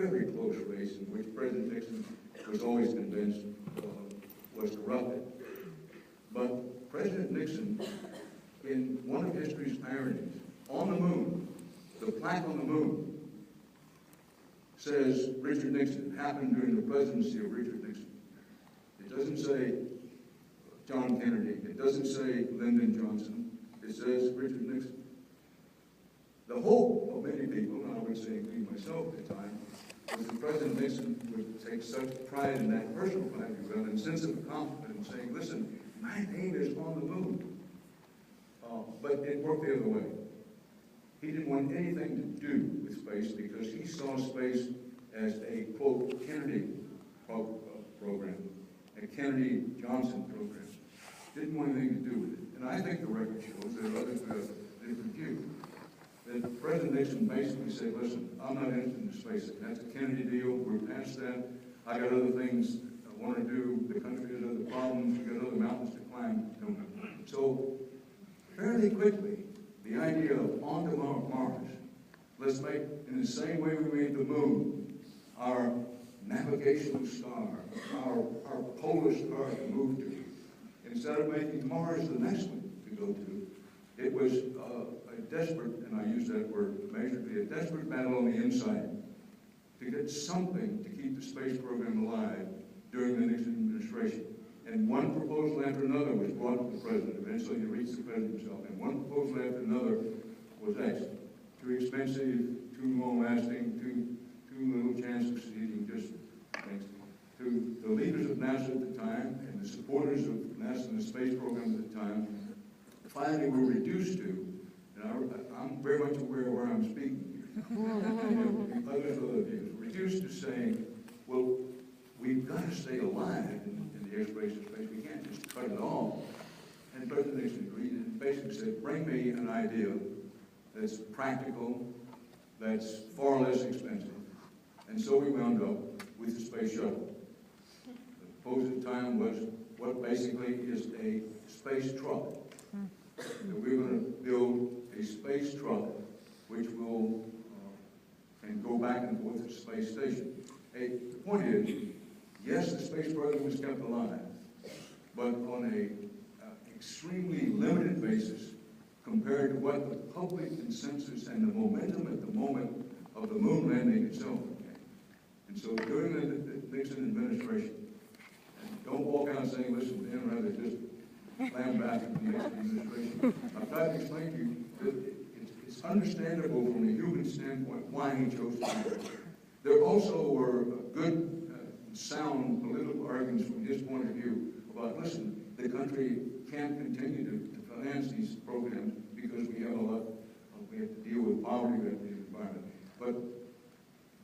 very close race in which President Nixon was always convinced was corrupted. But President Nixon, in one of history's ironies, on the moon, the plaque on the moon says Richard Nixon, happened during the presidency of Richard Nixon. It doesn't say John Kennedy. It doesn't say Lyndon Johnson. It says Richard Nixon. The hope of many people, and I would say including myself at the time, was that President Nixon would take such pride in that personal pride, and sense of confidence, saying, listen, my name is on the moon. But it worked the other way. He didn't want anything to do with space because he saw space as a, quote, Kennedy program, a Kennedy-Johnson program. Didn't want anything to do with it. And I think the record shows that others have a different view. That President Nixon basically said, listen, I'm not interested in space. That's a Kennedy deal. We're past that. I got other things I want to do. The country has other problems. We've got other mountains to climb. So fairly quickly, the idea of on to Mars, let's make, in the same way we made the moon, our navigational star, our polar star to move to. Instead of making Mars the next one to go to, it was a desperate, and I use that word measurably, a desperate battle on the inside to get something to keep the space program alive during the Nixon administration. And one proposal after another was brought to the president. Eventually he reached the president himself, and one proposal after another was X. Too expensive, too long-lasting, too little chance of succeeding, just thanks to the leaders of NASA at the time and the supporters of NASA and the space program at the time. Finally, we're reduced to, and I'm very much aware of where I'm speaking here, and others of other views, reduced to saying, well, we've got to stay alive in the exploration of space. We can't just cut it off. And President Nixon agreed and basically said, bring me an idea that's practical, that's far less expensive. And so we wound up with the space shuttle. The proposal at the time was what basically is a space truck. That we're going to build a space truck which will can go back and forth to the space station. The point is, yes, the space program was kept alive, but on a extremely limited basis compared to what the public consensus and the momentum at the moment of the moon landing itself became. And so during the Nixon administration, and don't walk out saying, listen, Dan, rather just slam back at the Nixon administration. I've tried to explain to you that it's understandable from a human standpoint why he chose to do that. There also were good sound political arguments from his point of view about, listen, the country can't continue to finance these programs because we have we have to deal with poverty, we have to deal with the environment. But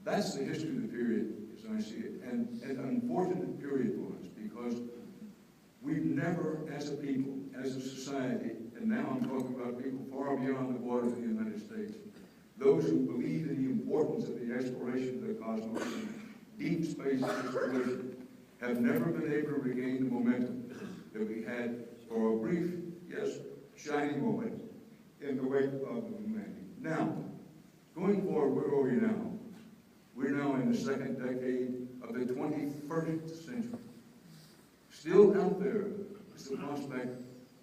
that's the history of the period as I see it, and an unfortunate period for us because we've never, as a people, as a society, and now I'm talking about people far beyond the borders of the United States, those who believe in the importance of the exploration of the cosmos, deep space exploration, have never been able to regain the momentum that we had for a brief, yes, shining moment in the wake of the moon landing. Now, going forward, where are we now? We're now in the second decade of the 21st century. Still out there is the prospect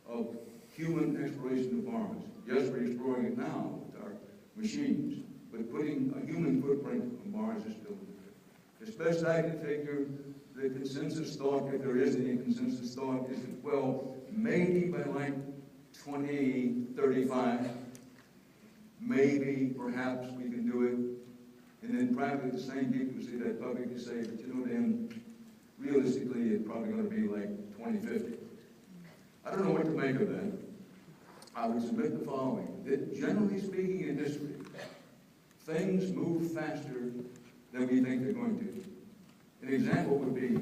of human exploration of Mars. Yes, we're exploring it now with our machines, but putting a human footprint on Mars is still there. As best I can figure, the consensus thought, if there is any consensus thought, is that, well, maybe by like 2035, maybe, perhaps we can do it. And then probably the same people who say that publicly say, but you know, then realistically, it's probably going to be like 2050. I don't know what to make of that. I would submit the following, that generally speaking in history, things move faster than we think they're going to. An example would be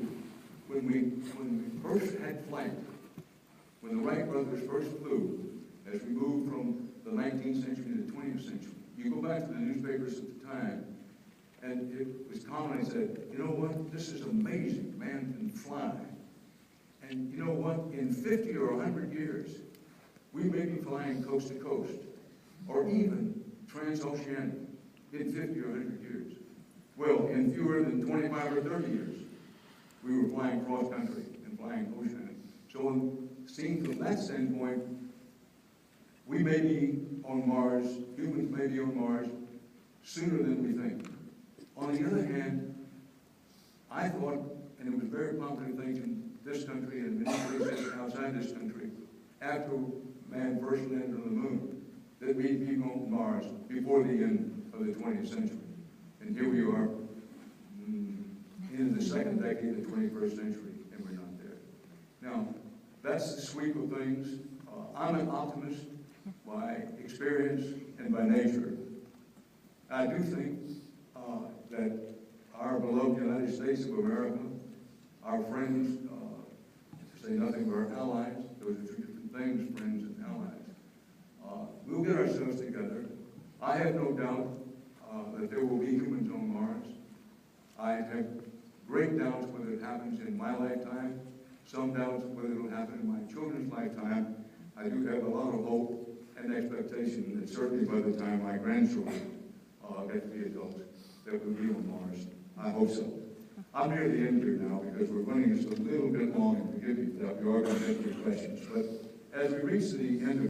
when we first had flight, when the Wright brothers first flew, as we moved from the 19th century to the 20th century. You go back to the newspapers at the time, and it was commonly said, you know what, this is amazing, man can fly. And you know what, in 50 or 100 years, we may be flying coast to coast, or even transoceanic in 50 or 100 years. Well, in fewer than 25 or 30 years, we were flying cross-country and flying oceanic. So seen from that standpoint, we may be on Mars, humans may be on Mars, sooner than we think. On the other hand, I thought, and it was very popular thing in this country and many places outside this country, after man first landed on the moon, that we'd be on Mars before the end of the 20th century. And here we are in the second decade of the 21st century, and we're not there. Now, that's the sweep of things. I'm an optimist by experience and by nature. I do think that our beloved United States of America, our friends, to say nothing of our allies, those are two different things, friends and allies, we'll get ourselves together. I have no doubt that there will be humans on Mars. I have great doubts whether it happens in my lifetime, some doubts whether it will happen in my children's lifetime. I do have a lot of hope and expectation that certainly by the time my grandchildren get to be adults, that we'll be on Mars. I hope so. I'm near the end here now because we're running just a little bit long, and forgive me if you are going to have your questions. But as we reach the end of